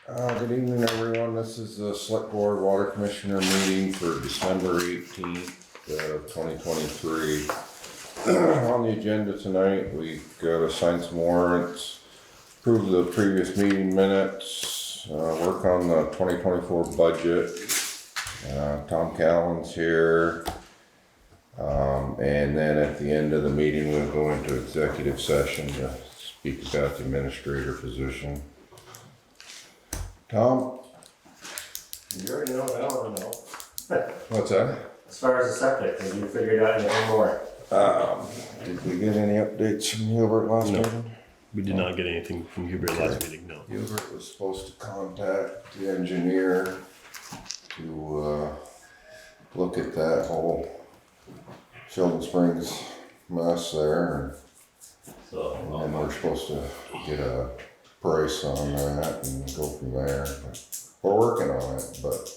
Good evening, everyone. This is the Select Board Water Commissioner meeting for December 18th, 2023. On the agenda tonight, we got to sign some warrants, approve the previous meeting minutes, work on the 2024 budget. Tom Callan's here. And then at the end of the meeting, we'll go into executive session to speak about the administrator position. Tom? You already know that or no? What's that? As far as the septic, have you figured out anything more? Did we get any updates from Hubert last No. meeting? We did not get anything from Hubert last meeting, no. Hubert was supposed to contact the engineer to look at that whole Sheldon Springs mess there. And then we're supposed to get a price on that and go from there. We're working on it, but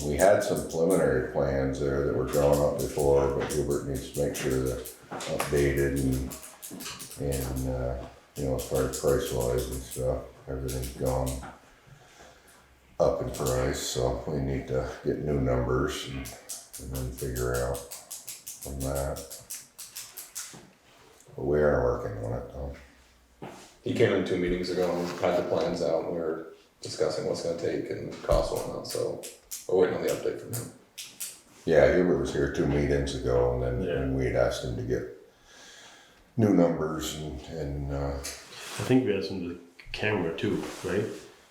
we had some preliminary plans there that were drawn up before, but Hubert needs to make sure they're updated and you know, as far as price wise and stuff, everything's gone up in price, so we need to get new numbers and then figure out from that. But we are working on it though. He came in 2 meetings ago and had the plans out, and we were discussing what's gonna take and cost and whatnot, so we're waiting on the update from him. Yeah, Hubert was here 2 meetings ago, and then and we had asked him to get new numbers and I think we asked him the camera too, right?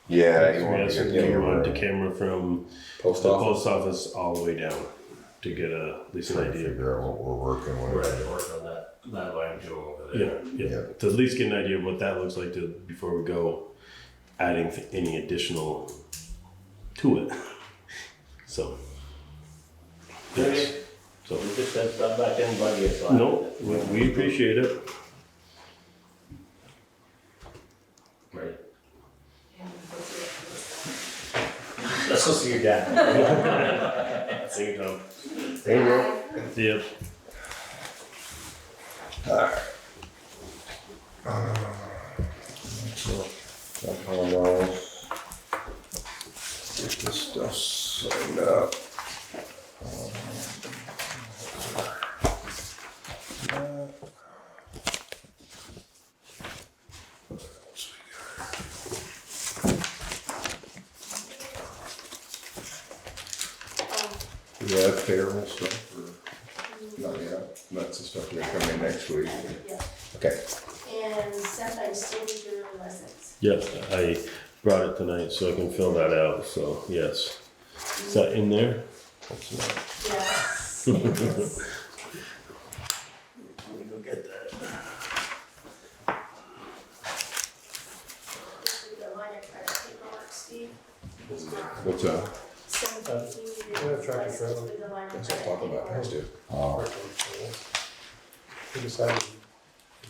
yeah, he We wanted asked to him get to run the camera. camera from Post the office. post office all the way down to get at least an Trying to idea. figure out what we're working We're with. ready to work on that line too over Yeah, there. yeah, Yeah. to at least get an idea of what that looks like before we go adding any additional to it. So, yes. So, We just said stuff back in budget, so. no, we appreciate it. Right. Let's go see your dad. See you, Tom. There you go. See ya. Jump on those. Get this stuff signed up. Do you have payroll stuff or not yet? That's the stuff that's coming next week. Yeah, Okay. and Seth, I still need your license. Yes, I brought it tonight so I can fill that out, so yes. Is that in there? That's not. Yes. It is. Let me go get that. This is the line of credit paperwork, Steve. What's that? So you need your license with the line of That's credit what I'm talking about, paperwork. guys do. Oh, We decided to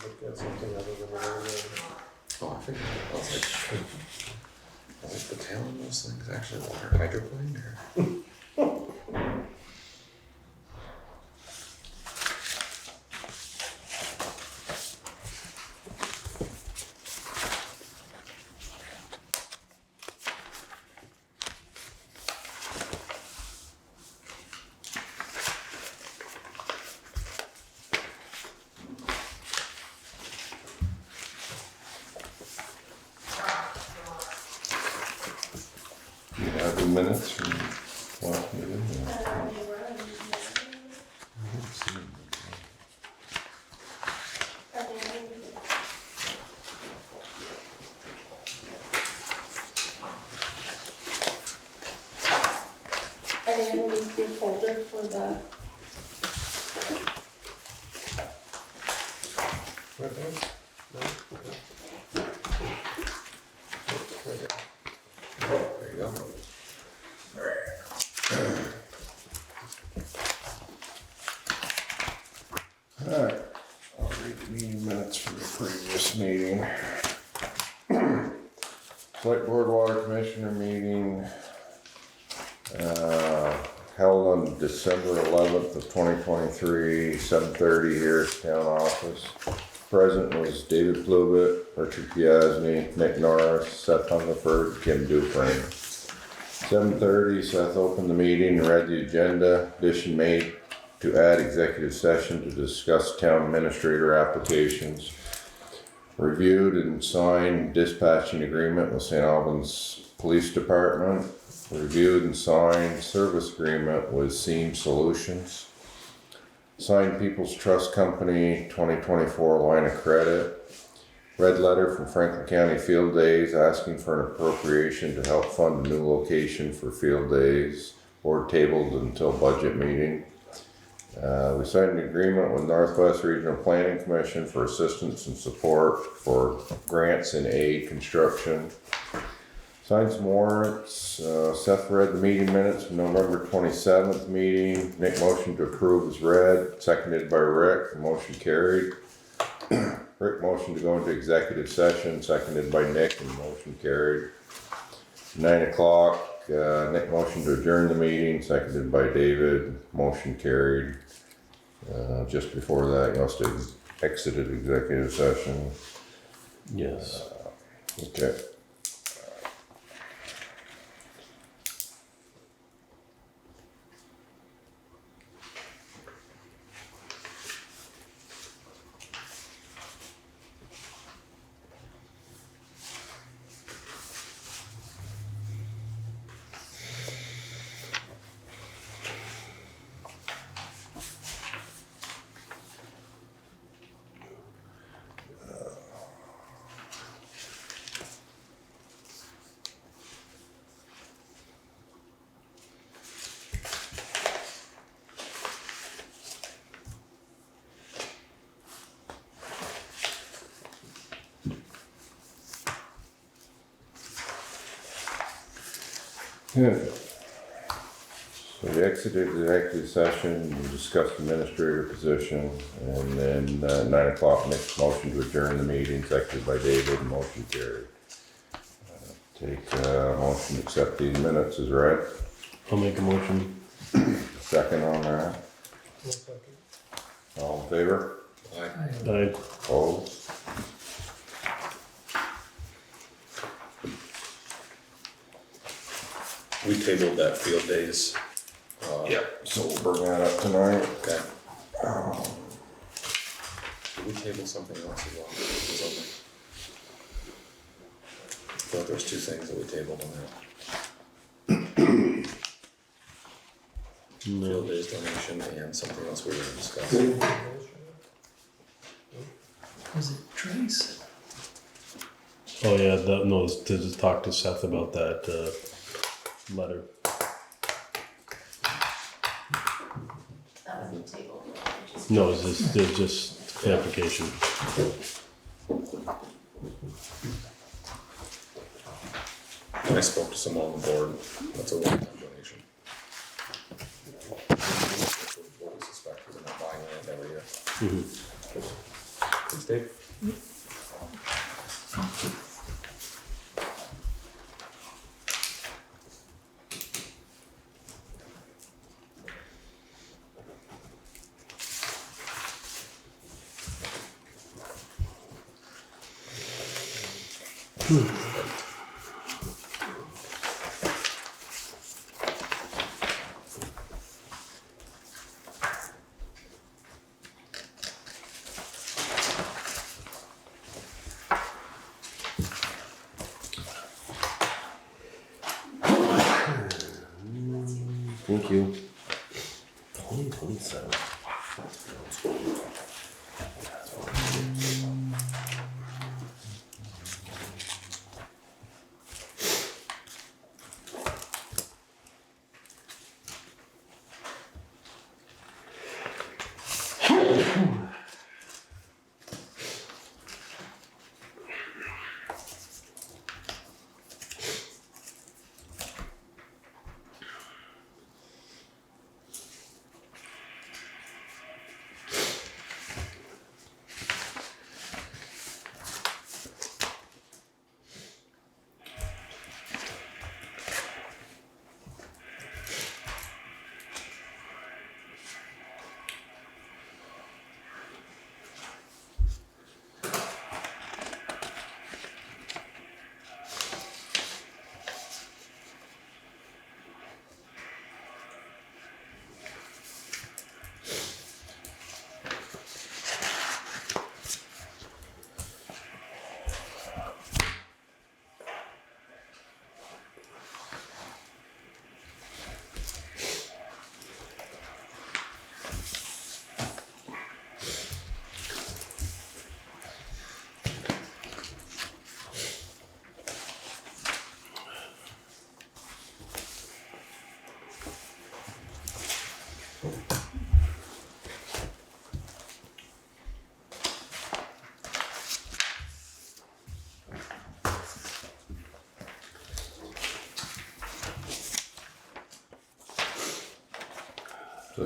look at something other than the Oh, I figured, I was like, the tail on those things actually water hydroplane or? you have the minutes from last meeting? They were, Are they gonna leave your folder for the, Right there? No? Right there. There you go. Alright, I'll read the meeting minutes from the previous meeting. Select Board Water Commissioner meeting, held on December 11th of 2023, 7:30 here at town office. present was David Bluvett, Richard Piasny, Nick Norris, Seth Hungerford, Kim Dufresne. 7:30, Seth opened the meeting and read the agenda. Addition made to add executive session to discuss town administrator applications. Reviewed and signed dispatching agreement with St. Albans Police Department. Reviewed and signed service agreement with Seam Solutions. Signed People's Trust Company 2024 line of credit. Red letter from Franklin County Field Days asking for an appropriation to help fund a new location for Field Days. Board tabled until budget meeting. We signed an agreement with Northwest Regional Planning Commission for assistance and support for grants in aid construction. Signed some warrants. Seth read the meeting minutes from November 27th meeting. Nick motioned to approve as read, seconded by Rick. Motion carried. Rick motioned to go into executive session, seconded by Nick, and motion carried. 9 o'clock, Nick motioned to adjourn the meeting, seconded by David. Motion carried. Just before that, you must have exited executive session. Yes. Okay. Good. So we exited the executive session, we discussed administrator position, and then 9 o'clock, Nick's motion to adjourn the meeting, seconded by David, and motion carried. Take motion to accept these minutes as read. I'll make a motion. Second on that. One second. All in favor? Aye. Opposed? We tabled that Field Days. So we'll bring that up tonight. Okay. Did we table something else as well? Was on there? I thought there was two things that we tabled on that. Field Days donation and something else we were gonna discuss. Was it Trace? Oh yeah, no, to just talk to Seth about that letter. That wasn't tabled. No, it's just clarification. I spoke to someone on the board, that's a one-time donation. What we suspect, we're not buying land every year. Thanks, Dave. Thank you. 2027.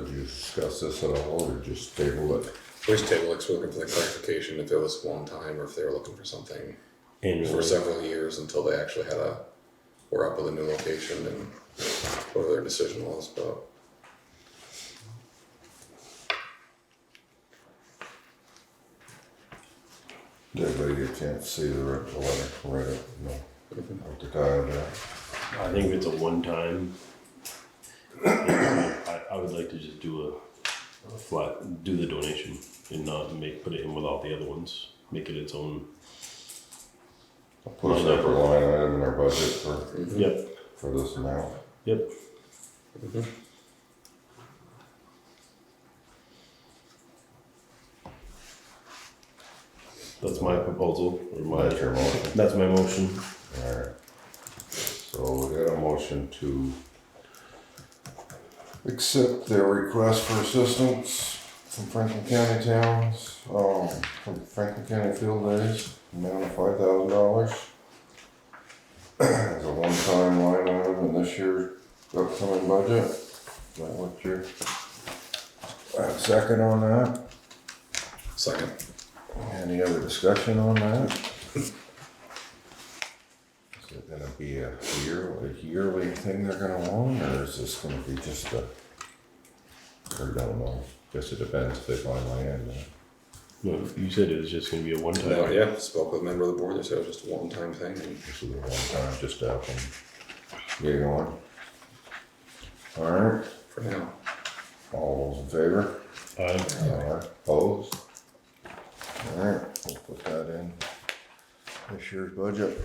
Did you discuss this at all, or just table it? We just table it, 'cause we're looking for the clarification if it was one time or if they were looking for something for Annually. several years until they actually were up with a new location and whatever their decision was, but. Did everybody get a chance to see the letter, read it, no, at the time, yeah. I think if it's a one-time, I would like to just do a flat, do the donation and not put it in with all the other ones. Make it its own. I'll put a separate line item in our budget Yep, for this amount. yep. That's my proposal, or That's your motion. that's my motion. Alright. So we got a motion to accept their request for assistance from Franklin County towns, from Franklin County Field Days, amount of $5,000. As a one-time line item in this year's upcoming budget. Is that what you're, second on that? Second. Any other discussion on that? Is it gonna be a yearly thing they're gonna want, or is this gonna be just or don't know, guess it depends if they find land. No, you said it was just gonna be a one-time. No, yeah, spoke with a member of the board, they said it was just a one-time thing, and This is a one time, just to help them get going. Alright, for now. all those in favor? Aye. Opposed? Alright, we'll put that in this year's budget.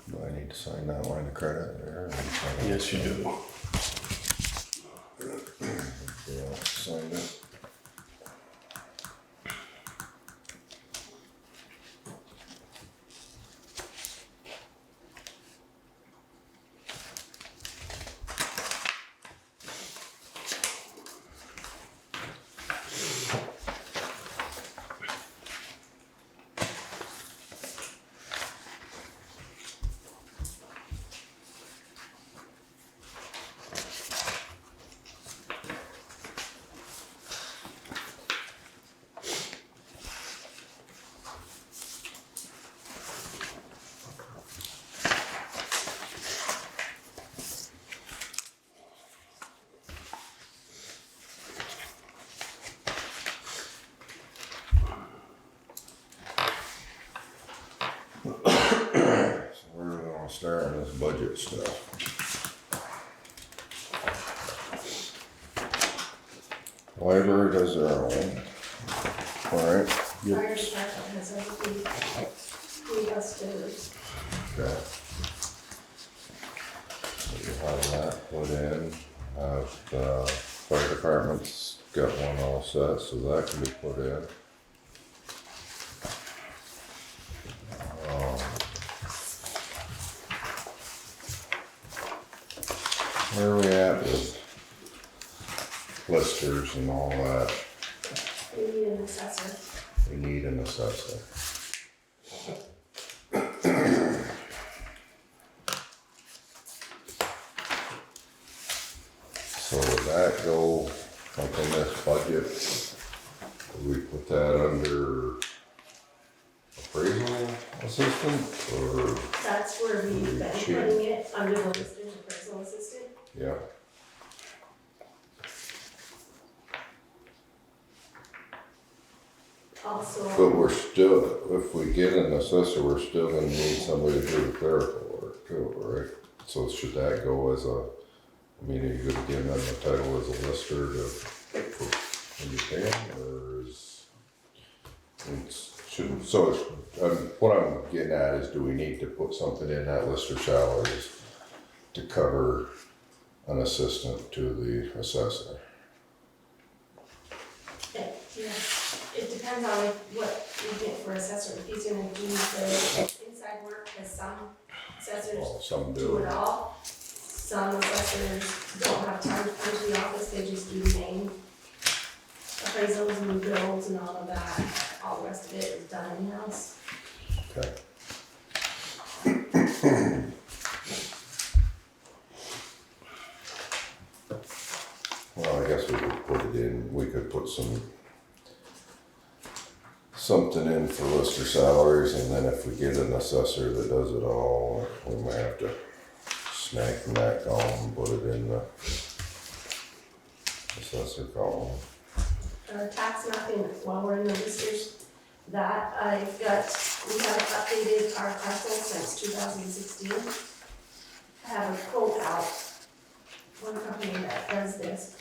Do I need to sign that line of credit there? Yes, you do. Yeah, sign it. Start on this budget stuff. Library does their own. Alright, Fire department has everything, we has to, okay. So you have that put in, the fire department's got one all set, so that can be put in. Where are we at with listers and all that? we need an assessor. We need an assessor. So would that go up in this budget? Would we put that under appraisal assistant or, That's where we've been Cheap. putting it, under the listed appraisal assistant. yeah? Also, But we're still, if we get an assessor, we're still gonna need somebody to do the clerical work too, right? So should that go as a, I mean, are you gonna give them the title as a lister when you pay them, or is? So it's, what I'm getting at is, do we need to put something in that lister salaries to cover an assistant to the assessor? it depends on what you get for assessor, if he's gonna do the inside work, cause some assessors Well, some do do. it all. Some assessors don't have time to come to the office, they just do the main appraisals and bills and all of that. all the rest of it is done in-house. Okay. Well, I guess we could put it in, we could put something in for lister salaries, and then if we get an assessor that does it all, we might have to snag from that column and put it in the assessor column. Tax mapping, while we're in the listers, that I've got, we haven't updated our parcel since 2016. I have a quote out, one company that does this,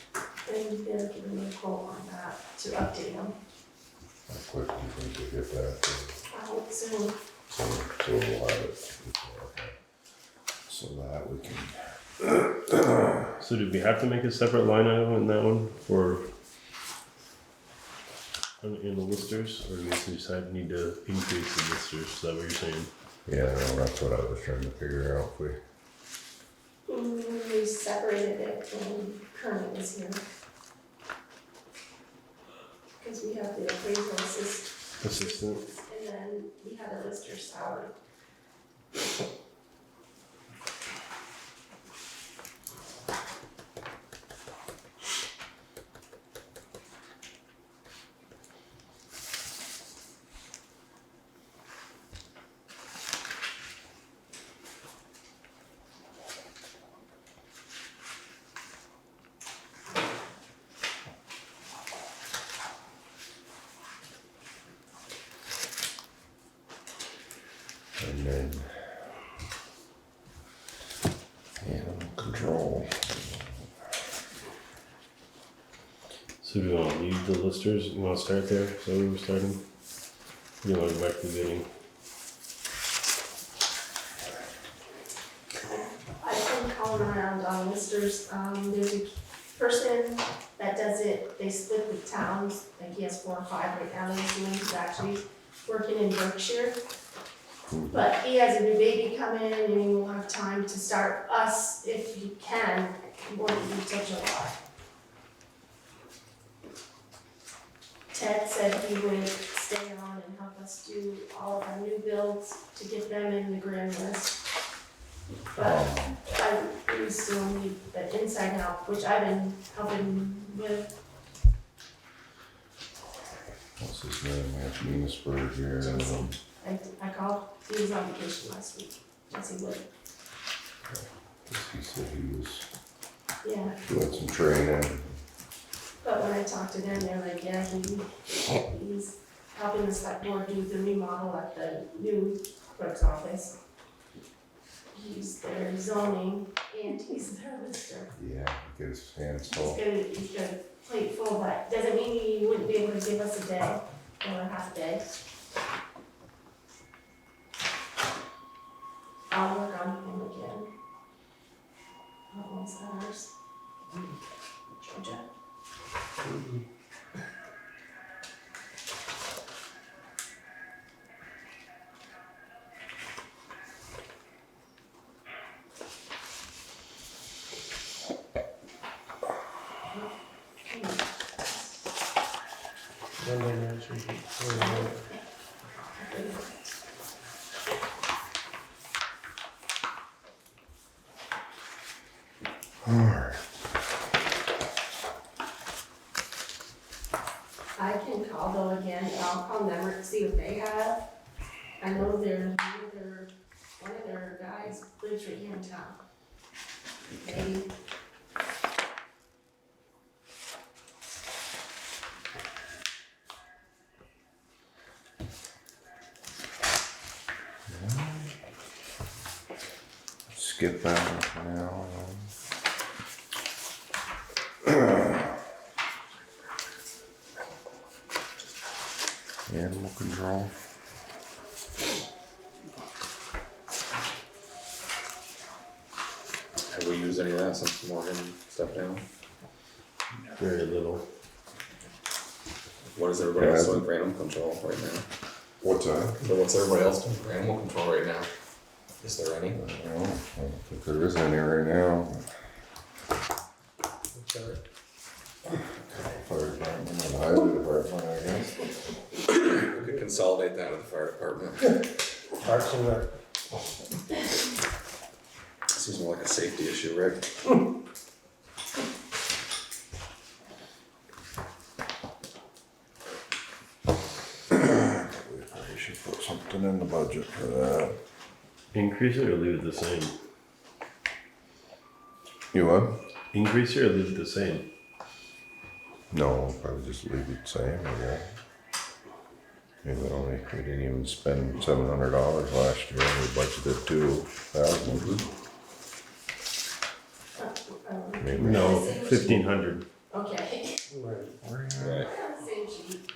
and they're giving me a quote on that to update them. How quick do you think we get that? I hope soon. So we'll have it. So that we can. So did we have to make a separate line item in that one for in the listers, or do we just need to increase the listers? Is that what you're saying? Yeah, no, that's what I was trying to figure out. We separated it when Kermit was here. Because we have the appraisal Assistant. and then we had a lister salary. And then animal control. So do you want to leave the listers? You want to start there? So we were starting. You want to go back to the beginning? I've been calling around on listers, there's a person that does it, they split the towns, like he has 4 or 5 right now, he's actually working in Berkshire. But he has a new baby coming and he will have time to start us, if he can, it won't be till July. Ted said he would stay on and help us do all of our new builds to get them in the grand list. But we still need the inside help, which I've been helping with. What's his name? We have Venusburg here. Jason. I called, he was on vacation last week, Jesse Wood. He said he was Yeah, doing some training. but when I talked to them, they're like, yeah, he's helping the select board do the remodel at the new clerk's office. He's their zoning and he's their lister. Yeah, get his hands He's full. got a plate full, but doesn't mean he wouldn't be able to give us a day or a half day. I'll work on him again. What one's ours? Georgia. Monday night should be, Alright. I can call though again, and I'll call Nemrick to see what they have. I know one of their guys lives right here in town. Maybe. Skip that for now. Animal control. Have we used any of that since Morgan stepped down? Very little. What is everybody else doing for animal control right now? What's that? So what's everybody else doing for animal control right now? Is there any? I don't think there is any right now. okay. Fire department and highway department, I guess. Consolidate that with the fire department. Parks and Rec. Seems more like a safety issue, Rick. We probably should put something in the budget for that. Increase it or leave it the same? You what? Increase it or leave it the same? No, probably just leave it the same, yeah. We didn't even spend $700 last year, we budgeted $2,000. Maybe. No, 1,500. Okay, Right. Right. same sheet.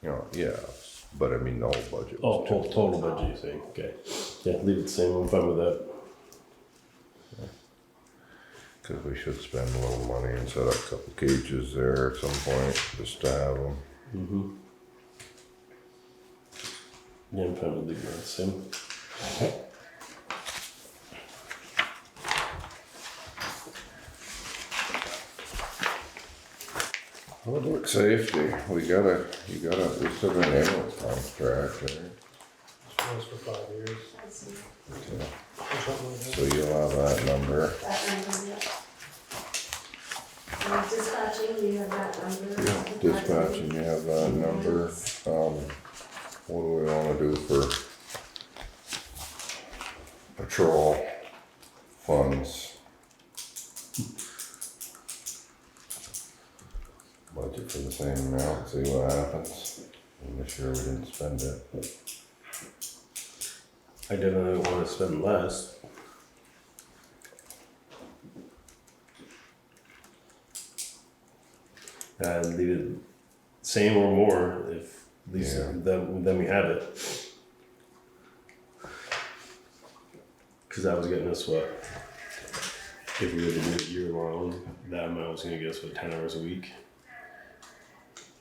You know, yeah, but I mean, the whole budget Oh, was total budget, you say? Okay. Yeah, leave it the same. I'm fine with that. because we should spend a little money and set up a couple cages there at some point, just to have them. Mm-hmm. Yeah, I'm fine with leaving it the same. Public safety, you gotta, we still got an ambulance contract, right? It's for 5 years. That's it. Or something like that. So you'll have that number. That number, yeah. And dispatching, you have that number. Dispatching, you have that number. What do we wanna do for patrol funds? Budget for the same amount, see what happens. And this year we didn't spend it. I definitely want to spend less. And leave it same or more if at least Yeah. then we have it. Because that was getting us what? If we were to do it year long, that amount was going to get us what, 10 hours a week?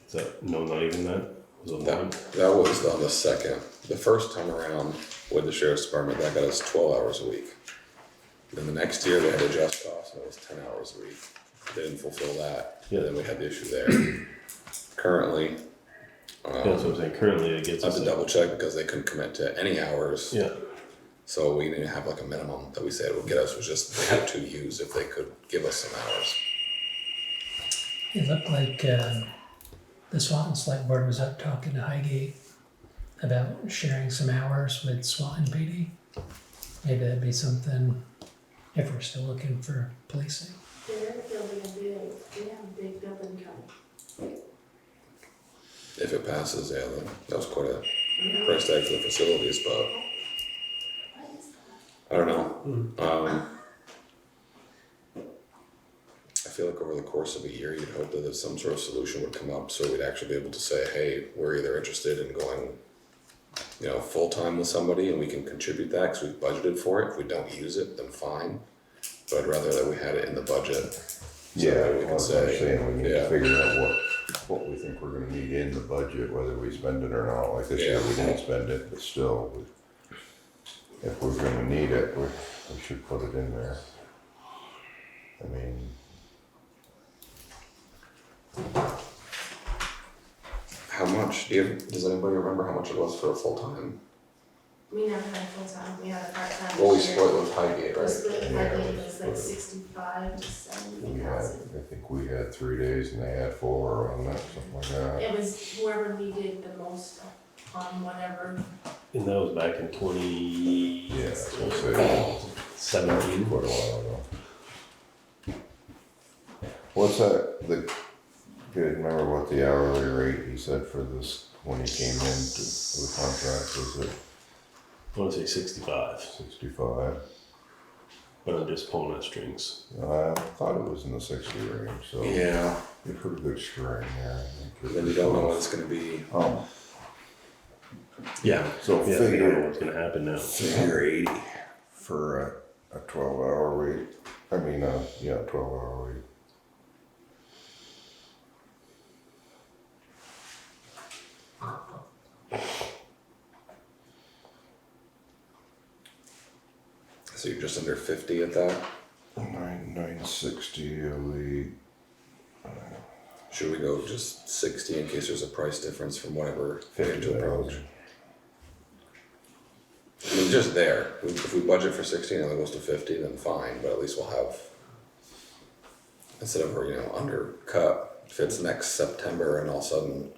Is that, no, not even that? Was it one? That was on the second. The first time around with the sheriff's department, that got us 12 hours a week. Then the next year they had to adjust costs and it was 10 hours a week. They didn't fulfill that. Yeah. And then we had the issue there. Currently, Yeah, that's what I'm saying. Currently it gets I have us to double check because they couldn't commit to any hours. Yeah. So we didn't have like a minimum that we said would get us, was just they had to use if they could give us some hours. It looked like the Swanton Select Board was up talking to Highgate about sharing some hours with Swanton PD. Maybe that'd be something if we're still looking for policing. They're building a big, we have a big building coming. If it passes, yeah, that was quite a price tag for the facilities, but What is that? I don't know. I feel like over the course of a year, you'd hope that some sort of solution would come up so we'd actually be able to say, hey, we're either interested in going, full-time with somebody and we can contribute that because we've budgeted for it. If we don't use it, then fine. But I'd rather that we had it in the budget. So that we can that's what I'm say, saying, we need yeah. to figure out what we think we're gonna need in the budget, whether we spend it or not. Like this year, we didn't spend it, but still, if we're gonna need it, we should put it in there. I mean, How much? Does anybody remember how much it was for a full-time? We never had full-time, we had a part-time. Well, we this year. split with Highgate, We right? split with Yeah, Highgate, we it was like split it. 65 to 70 we had, thousand. I think we had 3 days and they had 4 on that, something like that. It was whoever needed the most on whatever. And that was back in 2017. Yeah, that's what I'm saying. Quite a while ago. What's that, do you remember what the hourly rate he said for this, when he came in to the contract, was it I want to say 65, 65? but I'm just pulling at strings. I thought it was in the 60 range, so. Yeah. You're pretty good string there, I think. Then you don't know what it's gonna be. Yeah. So Yeah, I don't know figure, what's going to happen now. figure 80 for a 12-hour week. I mean, 12-hour week. So you're just under 50 at that? 960 a week. Should we go just 60 in case there's a price difference from whatever figure to approach? I mean, just there. If we budget for 60 and it goes to 50, then fine. But at least we'll have, instead of undercut. If it's next September and all of a sudden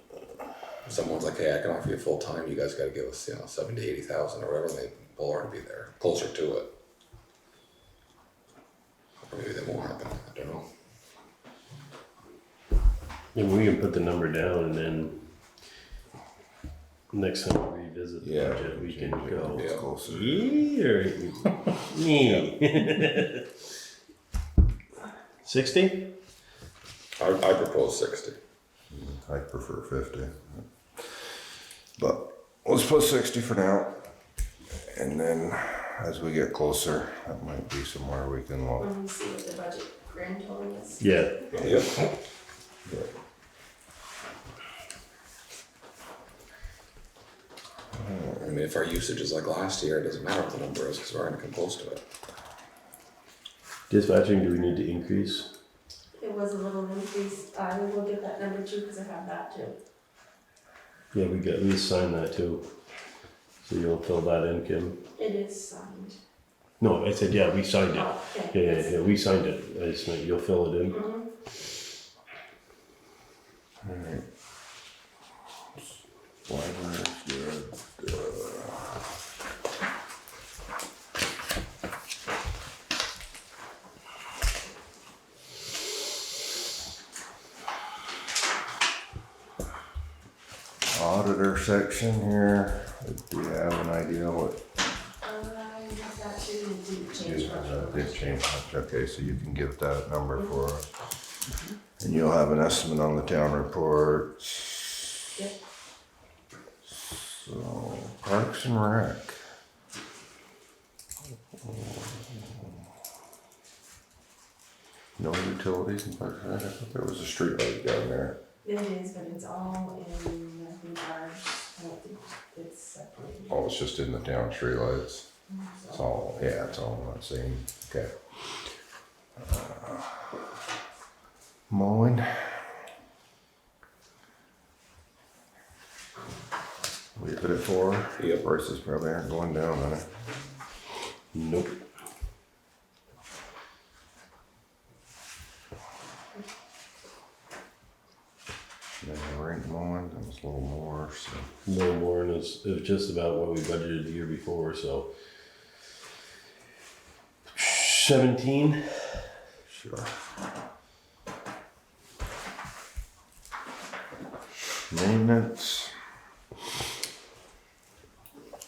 someone's like, "Hey, I can offer you full time. You guys got to give us 70 to 80,000 or whatever," and we'll already be there, closer to it. Or maybe that won't happen. I don't know. And we can put the number down and then next time we revisit the Yeah, budget, we can go. It's closer. Me. 60? I propose 60. I prefer 50. But let's put 60 for now. And then as we get closer, that might be somewhere we can look. Let me see what the budget grand total is. Yeah. Yep. I mean, if our usage is like last year, it doesn't matter what the number is because we're going to come close to it. Dispatching, do we need to increase? It was a little increase, I will get that number too, because I have that too. Yeah, we got at least sign that too. So you'll fill that in, Kim? It is signed. No, I said, yeah, we signed it. Oh, okay. Yeah, we signed it. I just meant you'll fill it in. Mhm. Alright. Library's good. Auditor section here. Do you have an idea what? I have that too, and didn't change much. Did change much. Okay, so you can give that number for us. And you'll have an estimate on the town reports. Yep. So, Parks and Rec. No utilities in Parks and Rec. I thought there was a street light down there. It is, but it's all in, I think, ours, I don't think it's separated. Oh, it's just in the town street lights. It's all, yeah, it's all in that same, okay. Mowing. Leave it at 4. Yep. Prices probably aren't going down on it. Nope. Then the rink mowing, that was a little more, so. No more, and it was just about what we budgeted the year before, so. 17? Sure. Maintenance.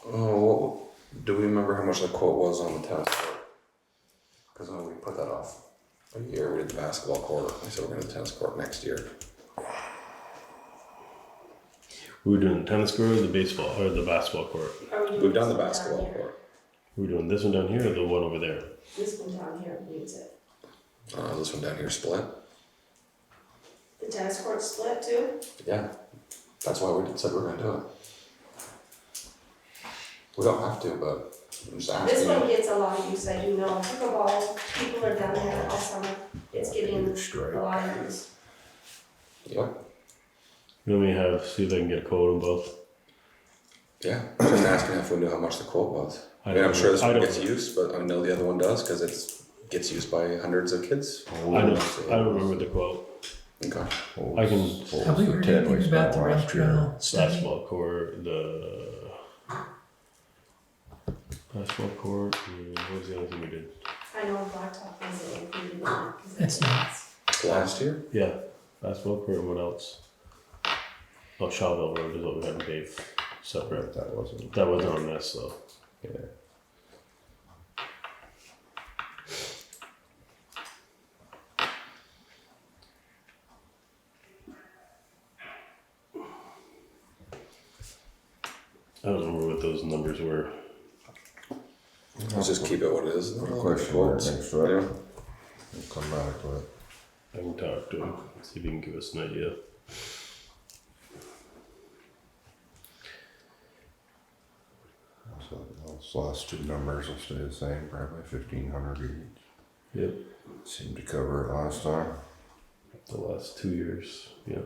Oh, do we remember how much the quote was on the tennis court? Because when we put that off a year, we did the basketball court. I said we're going to the tennis court next year. We were doing the tennis court or the baseball, or the basketball court? Are we doing We've done the this one down basketball here? court. We were doing this one down here or the one over there? This one down here needs it. This one down here split. The tennis court split too? Yeah, that's why we said we were going to do it. We don't have to, but I'm just asking. This one gets a lot of use, I do know. Pickleball, people are down there all summer. It's getting Strike. a lot of use. Yep. You want me to see if I can get a quote on both? Yeah, just asking if we knew how much the quote was. I mean, I'm sure this one gets used, but I know the other one does because it gets used by hundreds of kids. I don't remember the quote. Okay. I can. Have we heard anything about the rail trail study? Basketball court, the basketball court, and what was the other thing we did? I know Blacktop isn't included in it. 'cause It's not. Last year? Yeah, basketball court, and what else? Oh, Shawville Road is what we had to pay separate. That wasn't. That wasn't on this, though. Yeah. I don't remember what those numbers were. Let's just keep it what it is. Put a question mark next to it. Yeah. We'll come back with it. I can talk to him, see if he can give us an idea. So those last two numbers will stay the same, probably 1,500 each. Yep. Seemed to cover it last time. The last 2 years, yeah.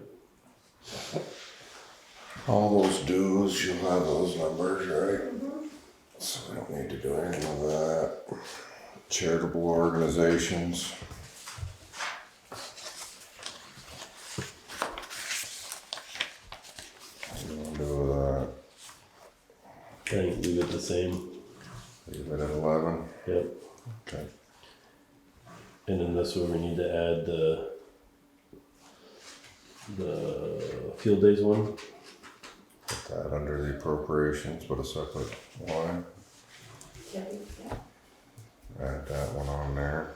All those dues, you'll have those numbers, right? So we don't need to do anything with that. Charitable organizations. What do you wanna do with that? I think leave it the same. Leave it at 11? Yep. Okay. And then this one we need to add the field days one. Put that under the appropriations, put a separate line. Yeah. Add that one on there.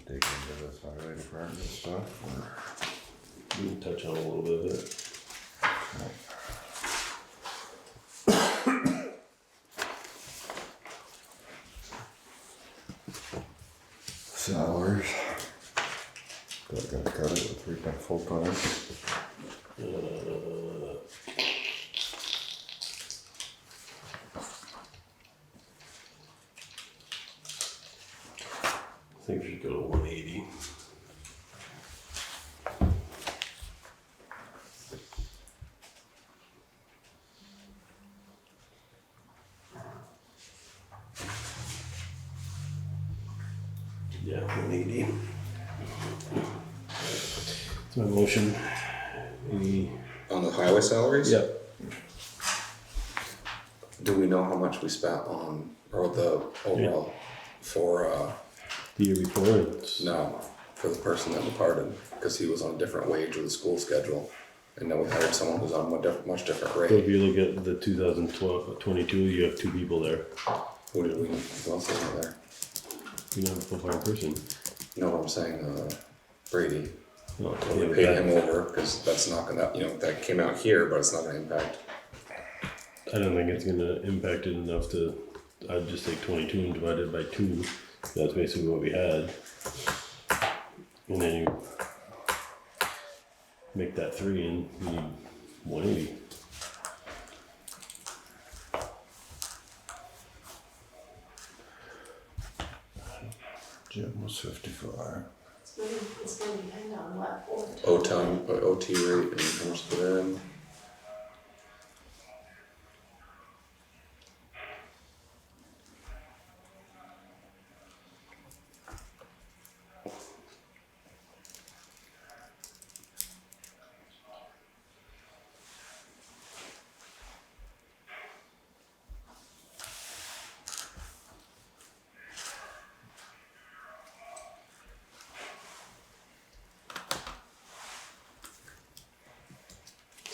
Dig into this highway department stuff. Or We can touch on a little bit of it. salaries. They're gonna cut it with 3 times full time. I think we should go to 180. Yeah, 180. That's my motion. On the highway salaries? Yep. Do we know how much we spent on, or the overall, for, The year before, it's no, for the person that departed? Because he was on a different wage with the school schedule. And then we hired someone who's on a much different so rate. if you look at the 2022, you have 2 people there. Who else is on there? You don't have a full-time person. No, I'm saying, Brady. No, We paid him over, because that's not gonna, that came out here, but it's not gonna impact. I don't think it's gonna impact it enough to, I'd just take 22 and divide it by 2. That's basically what we had. And then you make that 3 and you need 180. Jim was 55. It's gonna depend on what OT rate and how much for them.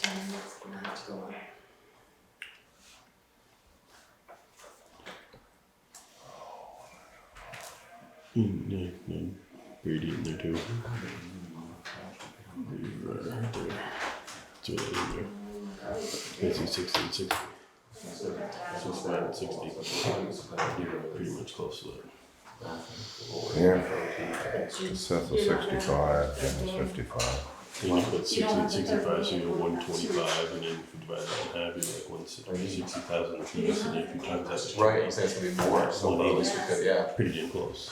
it's gonna have to go up. Yeah, Brady in there too. Brady's right there. That's what it is there. Basically 60 and 60. So it's flat at 60. You're pretty much close to that. Yeah. Seth was 65, Jim was 55. And you put 60 and 65, so you're 125, and then if you divide that in half, you're like 160,000 apiece, and if you times that by Right, I'm saying it's gonna be more, so but at least we could, yeah. pretty damn close.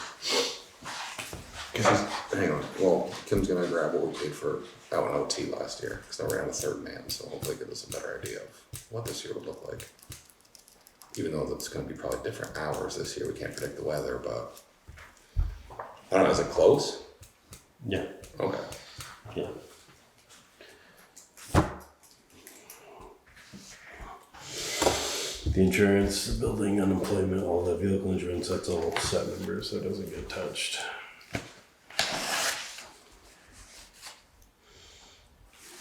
Hang on, well, Kim's gonna grab what we paid for out in OT last year, because I ran a third man, so hopefully give us a better idea of what this year would look like. Even though it's gonna be probably different hours this year, we can't predict the weather, but I don't know, is it close? Yeah, Okay. yeah. The insurance, the building, unemployment, all that vehicle insurance, that's all set numbers, so it doesn't get touched.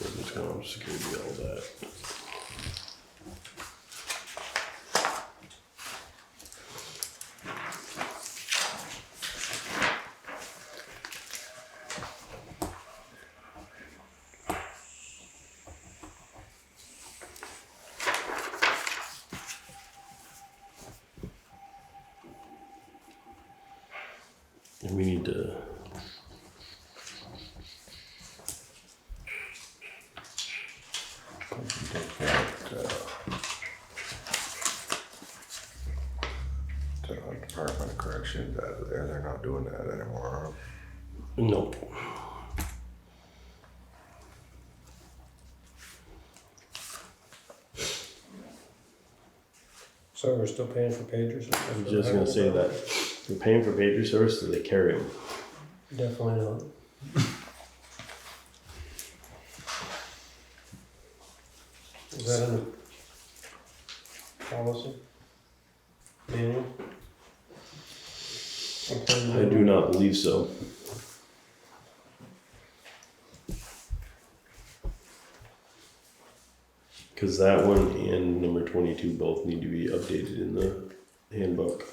Business comp, security, all that. And we need to. Take that, Department of Corrections out of there, they're not doing that anymore. Nope. So we're still paying for pagers? I was just gonna say that. We're paying for pager service, so they carry them. Definitely not. Is that in the policy? Manual? I do not believe so. Because that one and number 22 both need to be updated in the handbook.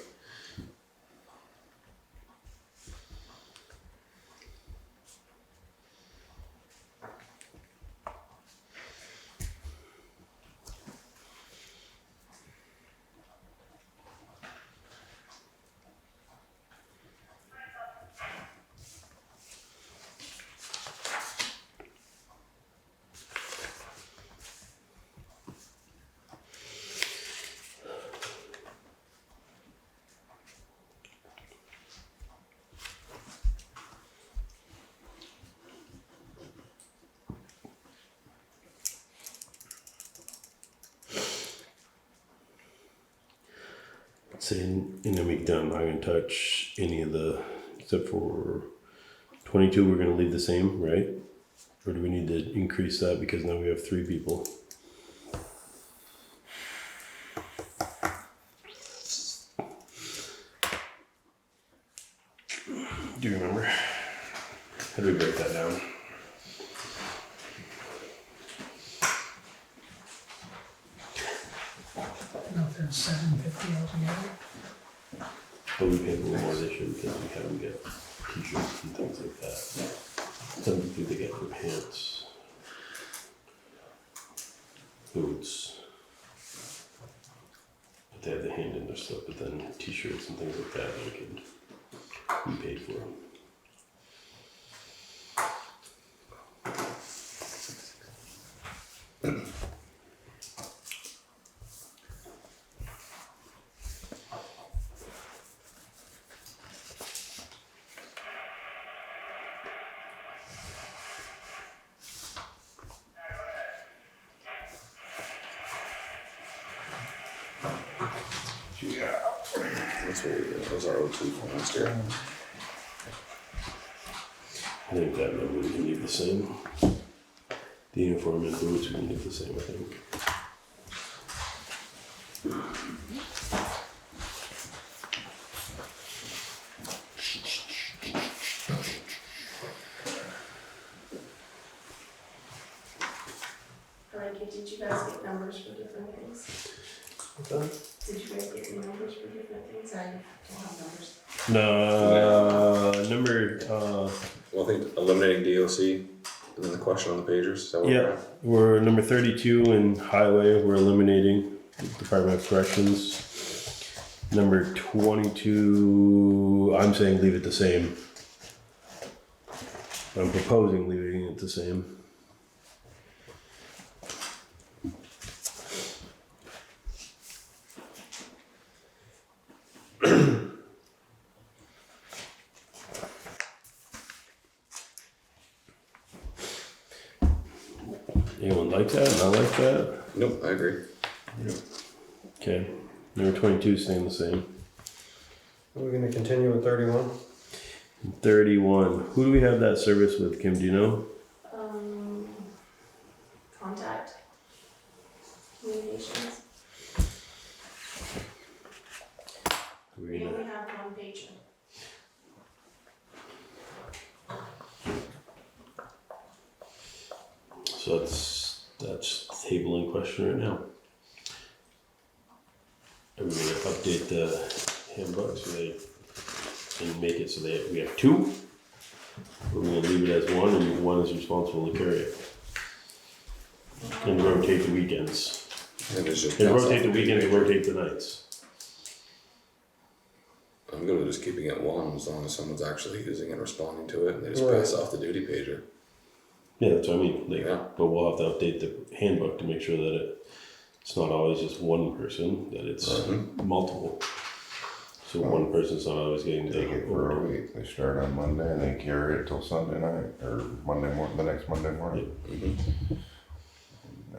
Saying in the week done, I'm not gonna touch any of the, except for 22, we're gonna leave the same, right? Or do we need to increase that because now we have 3 people? Do you remember? How do we break that down? I don't know if there's 750 altogether. But we paid a little more this year because we had them get t-shirts and things like that. Some people they get their pants, boots. But they have the hand in their stuff, but then t-shirts and things like that we paid for them. Yeah. That's what that was our O2 from last year. I think that number we can leave the same. The uniform and boots we can leave the same, I think. Alright, did you guys get numbers for different things? Did you guys get numbers for different things? I don't have numbers. No, number, Well, I think eliminating DOC, and then the question on the pagers, is that what yeah, we're number 32 in highway, we're eliminating Department of Corrections. Number 22, I'm saying leave it the same. I'm proposing leaving it the same. Anyone like that? Not like that? Nope, I agree. Okay. Number 22 staying the same. Are we gonna continue with 31? 31. Who do we have that service with, Kim? Do you know? Contact. Communications. We're We gonna, only have one patron. so that's tabling question right now. Are we gonna update the handbook so they and make it so we have 2? Or are we gonna leave it as 1 and 1 is responsible to carry it? And rotate the weekends. And it's just. And rotate the weekends and rotate the nights. I'm good with with just keeping it one as long as someone's actually using and responding to it, and they just Right. pass off the duty pager. Yeah, that's what I mean. Like, Yeah. but we'll have to update the handbook to make sure that it's not always just one person, that it's multiple. So one person's not always getting Take it for a overtime. week. They start on Monday and they carry it till Sunday night or Monday morning, the next Monday morning. Yeah.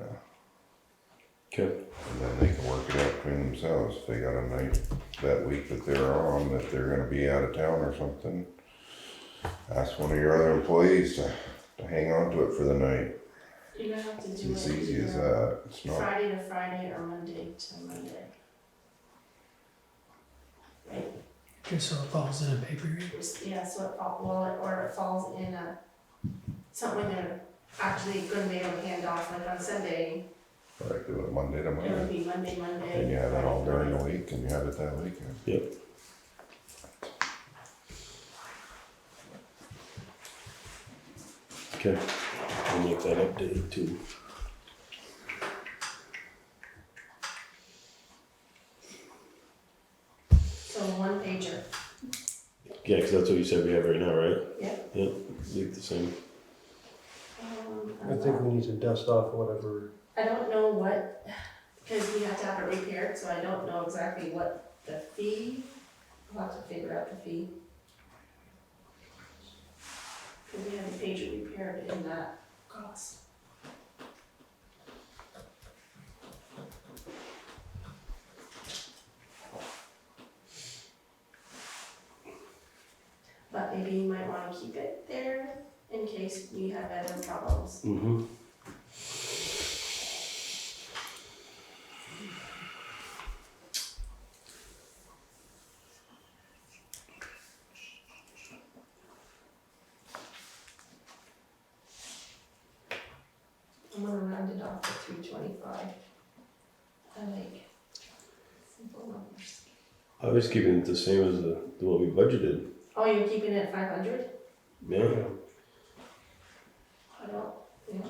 Okay. And then they can work it out between themselves. If they got a night that week that they're on, that they're gonna be out of town or something, ask one of your other employees to hang on to it for the night. You're gonna have to It's do as it easy as either that. It's not. Friday to Friday or Monday to Monday. Right, Just so it falls in a pay period. yeah, so or it falls in something they're actually gonna be able to hand off, like on Sunday, Right, do it Monday to it would Monday. be Monday. And you have it all during the week and you have it that weekend. Yep. Okay. We'll make that updated too. So one pager. Yeah, because that's what you said we have right now, right? Yeah. Yep. Leave the same. I think we need to dust off whatever, I don't know what, because we have to have it repaired, so I don't know exactly what the fee, I'll have to figure out the fee. Because we have the pager repaired in that cost. But maybe you might wanna keep it there in case we have other problems. Mm-hmm. I'm gonna round it off to 325. I like simple numbers. I was keeping it the same as the one we budgeted. Oh, you're keeping it at 500? Yeah. I don't, yeah.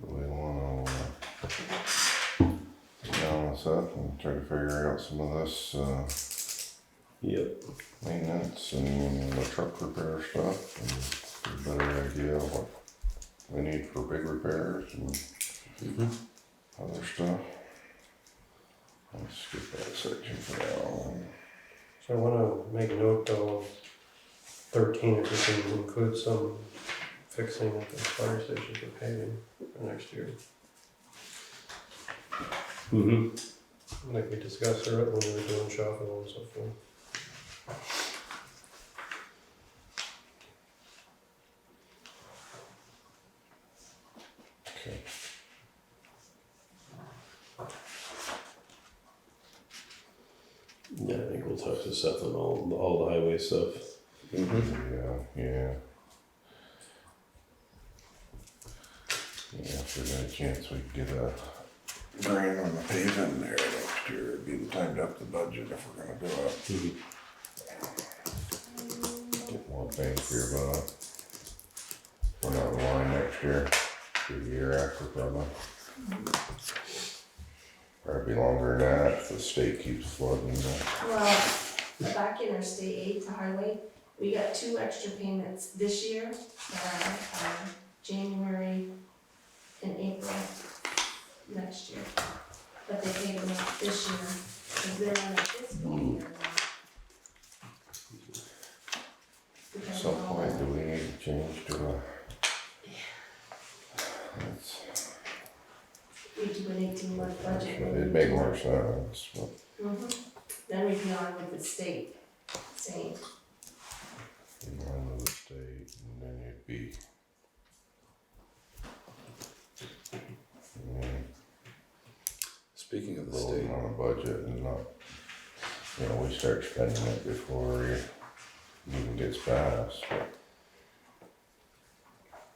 We wanna balance up and try to figure out some of this, Yep. maintenance and the truck repair stuff and get a better idea of what we need for big repairs and other stuff. Let's skip that section for now. so I wanna make a note though, of 13, if we can include some fixing at the fire station for paving for next year. Mm-hmm. Like we discussed earlier when we were doing shopping and so forth. Okay. Yeah, I think we'll talk to Seth on all the highway stuff. Yeah. Yeah, if we got a chance, we could get a grant on the paving there next year. It'd be the time to up the budget if we're gonna do it. Mm-hmm. Get more bang for your buck. We're not in line next year, the year after probably. Probably longer than that if the state keeps flooding. Well, back in our state aid to highway, we got 2 extra payments this year, January and April next year. But they paid them out this year, because they're on a fiscal year now. At Because some of all point, that. do we need to change to a? It's- We do an 18-month budget. when It'd we make do more it. sense, but Then we'd be on with the state, saying, in line with the state, and then you'd be. Speaking of the Rolling state, on a budget and not, we start spending it before it even gets passed.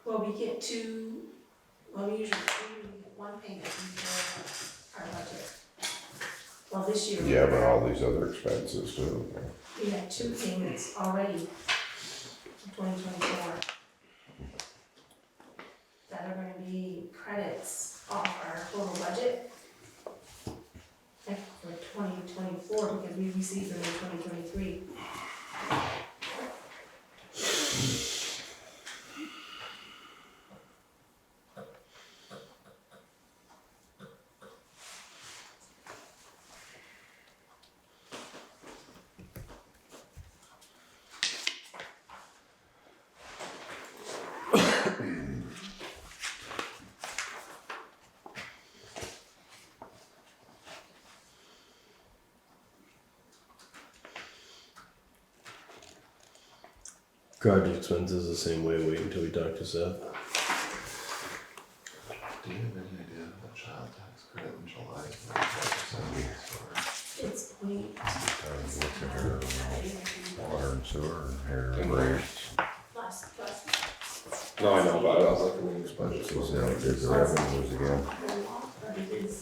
well, we get 2, well, we usually get 1 payment before our budget. Well, this year. Yeah, but all these other expenses too. we had 2 payments already in 2024 that are gonna be credits off our total budget like for 2024 because we received them in 2023. Garage expenses the same way, wait until we talk to Seth. Do you have any idea of the child tax credit in July? It's point. What's in here, water and sewer and hair and rates. Last. No, I know about it, I was looking at these budgets. See how it did the revenues again. But it is.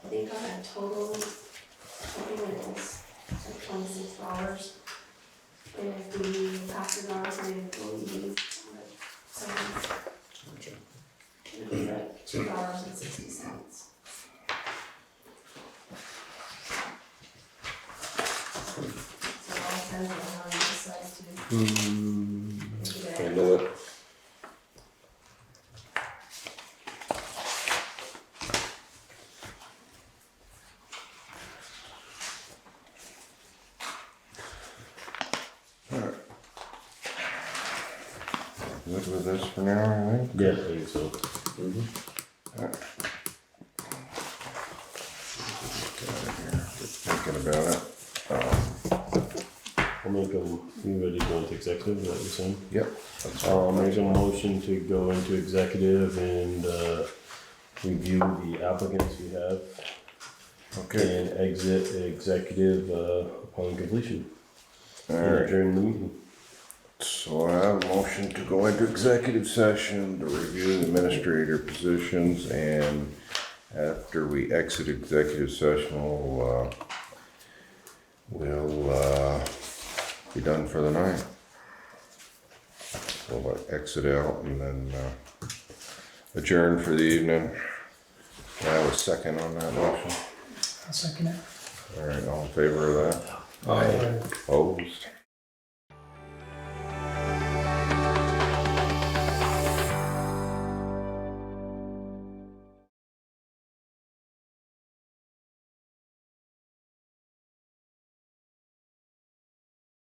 I think on a total, I think it was like $26. And if we pass it on to the employees, it'd be like $2.60. So it all depends on how you decide to do that. Handle it. Good with this for now, I think. Yeah, I think so. Just thinking about it. I'll make you ready to go into executive, is that what you're saying? Yep. That's I'll make a motion to go into executive and, review the applicants we have. Okay. And exit executive, upon completion. And Alright, adjourn the meeting. so I have a motion to go into executive session to review the administrator positions, and after we exit executive session, we'll be done for the night. We'll exit out and then adjourn for the evening. I have a second on that motion. I'll second it. Alright, all in favor of that? Aye. Opposed?